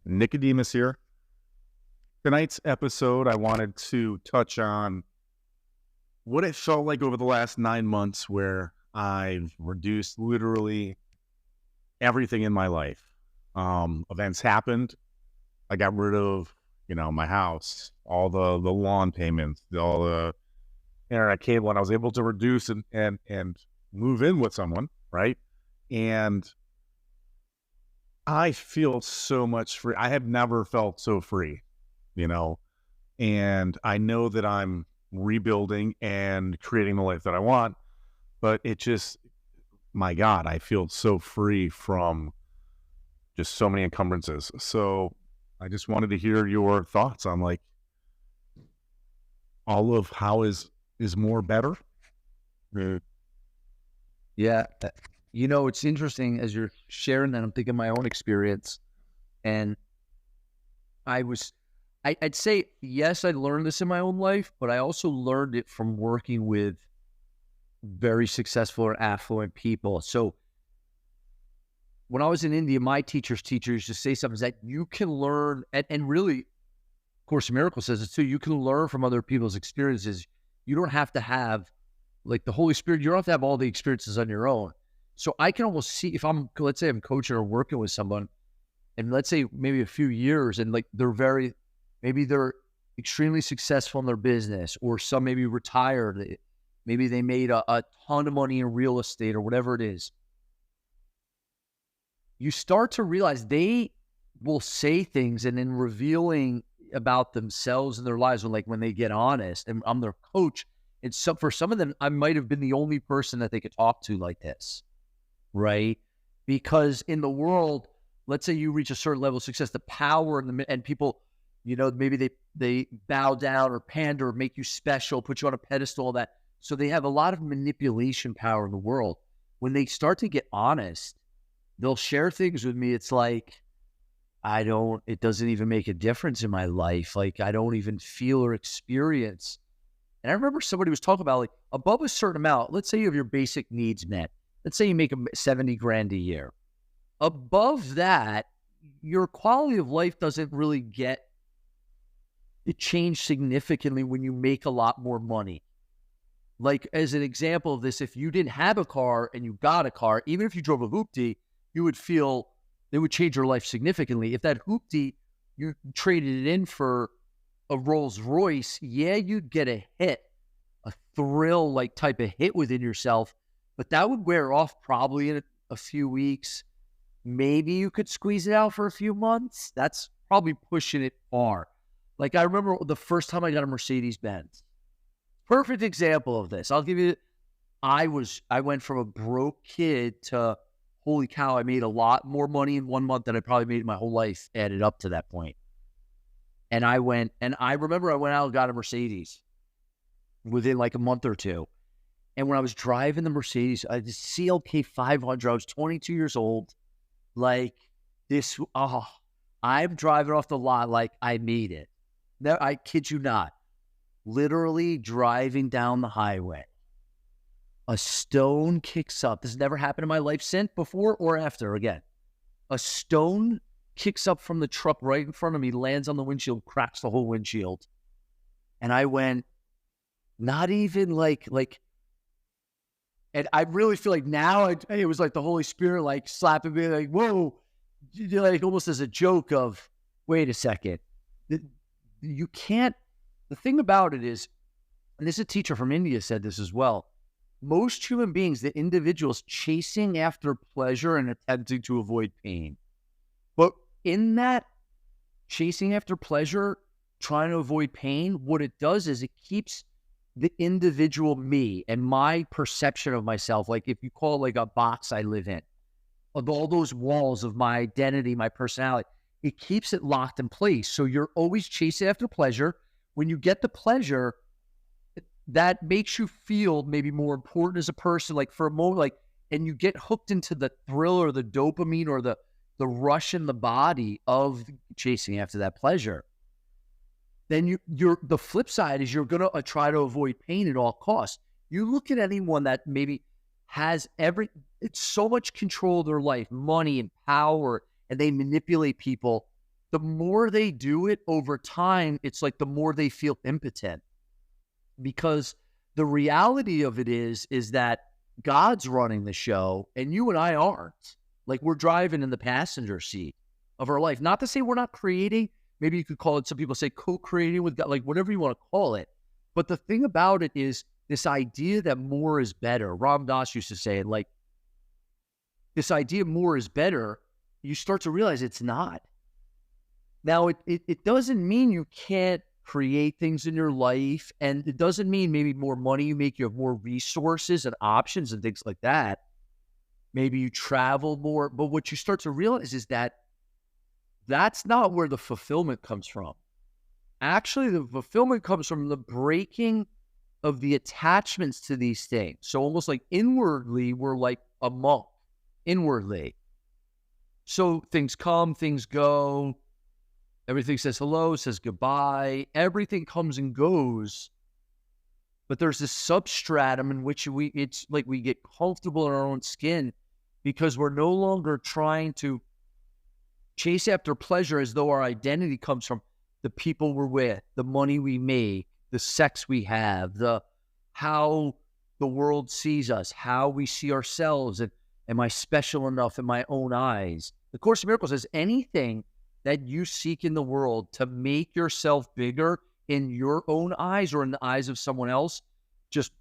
Nicodemus here. Tonight's episode, I wanted to touch on what it felt like over the last 9 months where I've reduced literally everything in my life. Events happened. I got rid of, my house, all the lawn payments, all the internet cable, and I was able to reduce and move in with someone, right? And I feel so much free. I have never felt so free, and I know that I'm rebuilding and creating the life that I want, but it just, my God, I feel so free from just so many encumbrances. So I just wanted to hear your thoughts on like all of how is more better. Yeah. It's interesting as you're sharing that. I'm thinking my own experience. And I'd say, yes, I learned this in my own life, but I also learned it from working with very successful or affluent people. So when I was in India, my teachers used to say something that you can learn, and really, Course in Miracles says it too, you can learn from other people's experiences. You don't have to have, like the Holy Spirit, you don't have to have all the experiences on your own. So I can almost see if let's say I'm coaching or working with someone, and let's say maybe a few years, and like maybe they're extremely successful in their business, or some maybe retired, maybe they made a ton of money in real estate or whatever it is. You start to realize they will say things and in revealing about themselves and their lives when they get honest, and I'm their coach. And for some of them, I might have been the only person that they could talk to like this, right? Because in the world, let's say you reach a certain level of success, the power and people, maybe they bow down or pander or make you special, put you on a pedestal, all that. So they have a lot of manipulation power in the world. When they start to get honest, they'll share things with me. It's like, it doesn't even make a difference in my life. Like, I don't even feel or experience. And I remember somebody was talking about, like, above a certain amount, let's say you have your basic needs met. Let's say you make $70,000 a year. Above that, your quality of life doesn't really change significantly when you make a lot more money. Like, as an example of this, if you didn't have a car and you got a car, even if you drove a hoopty, you would feel it would change your life significantly. If that hoopty, you traded it in for a Rolls Royce, yeah, you'd get a hit, a thrill like type of hit within yourself, but that would wear off probably in a few weeks. Maybe you could squeeze it out for a few months. That's probably pushing it far. Like, I remember the first time I got a Mercedes-Benz. Perfect example of this. I'll give you, I went from a broke kid to, holy cow, I made a lot more money in 1 month than I probably made my whole life added up to that point. And I remember I went out and got a Mercedes within like a month or two. And when I was driving the Mercedes, the CLK 500, I was 22 years old. Like this, I'm driving off the lot like I made it. Now, I kid you not. Literally driving down the highway. A stone kicks up. This has never happened in my life since, before or after again. A stone kicks up from the truck right in front of me, lands on the windshield, cracks the whole windshield. And I went, not even like, and I really feel like now it was like the Holy Spirit like slapping me like, whoa, like almost as a joke of, wait a second. You can't, the thing about it is, and this is a teacher from India said this as well, most human beings, the individuals chasing after pleasure and attempting to avoid pain. But in that chasing after pleasure, trying to avoid pain, what it does is it keeps the individual me and my perception of myself, like if you call it like a box I live in, of all those walls of my identity, my personality, it keeps it locked in place. So you're always chasing after pleasure. When you get the pleasure, that makes you feel maybe more important as a person, like for a moment, like, and you get hooked into the thrill or the dopamine or the rush in the body of chasing after that pleasure. Then the flip side is you're going to try to avoid pain at all costs. You look at anyone that maybe has it's so much control of their life, money and power, and they manipulate people. the more they do it over time, it's like the more they feel impotent, because the reality of it is that God's running the show and you and I aren't. Like, we're driving in the passenger seat of our life. Not to say we're not creating. Maybe you could call it, some people say co-creating with God, like whatever you want to call it. But the thing about it is this idea that more is better. Ram Dass used to say it, like, this idea more is better, you start to realize it's not. Now, it doesn't mean you can't create things in your life, and it doesn't mean maybe more money you make, you have more resources and options and things like that. Maybe you travel more, but what you start to realize is that that's not where the fulfillment comes from. Actually, the fulfillment comes from the breaking of the attachments to these things. So almost like inwardly, we're like a monk, inwardly. So things come, things go. Everything says hello, says goodbye. Everything comes and goes. But there's this substratum in which it's like we get comfortable in our own skin because we're no longer trying to chase after pleasure as though our identity comes from the people we're with, the money we make, the sex we have, how the world sees us, how we see ourselves, and am I special enough in my own eyes? The Course in Miracles says anything that you seek in the world to make yourself bigger in your own eyes or in the eyes of someone else just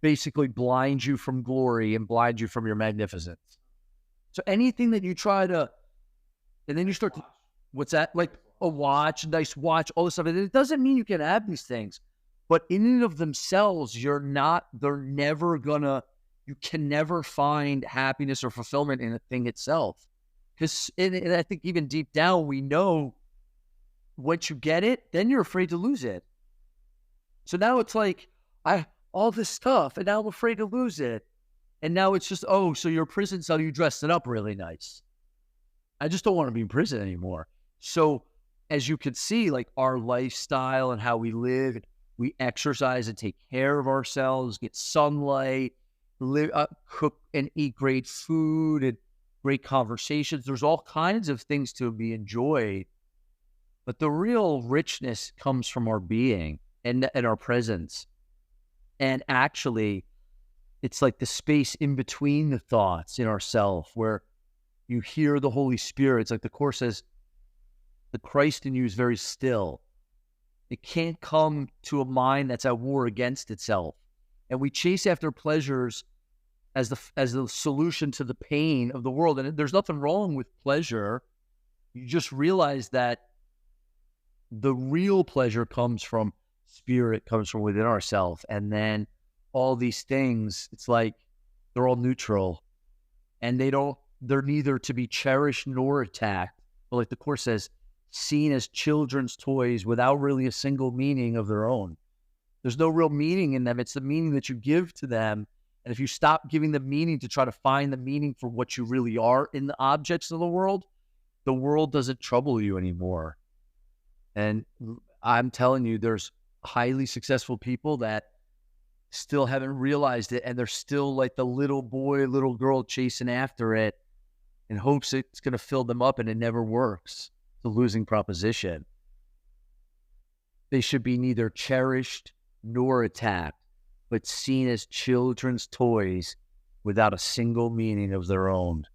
basically blinds you from glory and blinds you from your magnificence. So anything that you try to, and then you start to, what's that? Like a watch, nice watch, all this stuff. And it doesn't mean you can have these things, but in and of themselves, they're never gonna, you can never find happiness or fulfillment in a thing itself. Because, and I think even deep down, we know once you get it, then you're afraid to lose it. So now it's like, all this stuff, and now I'm afraid to lose it. And now it's just, oh, so your prison cell, you dressed it up really nice. I just don't want to be in prison anymore. So as you can see, like our lifestyle and how we live, we exercise and take care of ourselves, get sunlight, cook and eat great food and great conversations. There's all kinds of things to be enjoyed. But the real richness comes from our being and our presence. And actually, it's like the space in between the thoughts in ourself where you hear the Holy Spirit. It's like the Course says, the Christ in you is very still. It can't come to a mind that's at war against itself. And we chase after pleasures as the solution to the pain of the world. And there's nothing wrong with pleasure. You just realize that the real pleasure comes from spirit, comes from within ourselves. And then all these things, it's like they're all neutral. And they're neither to be cherished nor attacked. But like the Course says, seen as children's toys without really a single meaning of their own. There's no real meaning in them. It's the meaning that you give to them. And if you stop giving the meaning to try to find the meaning for what you really are in the objects of the world doesn't trouble you anymore. And I'm telling you, there's highly successful people that still haven't realized it. And they're still like the little boy, little girl chasing after it in hopes it's going to fill them up, and it never works. It's a losing proposition. They should be neither cherished nor attacked, but seen as children's toys without a single meaning of their own.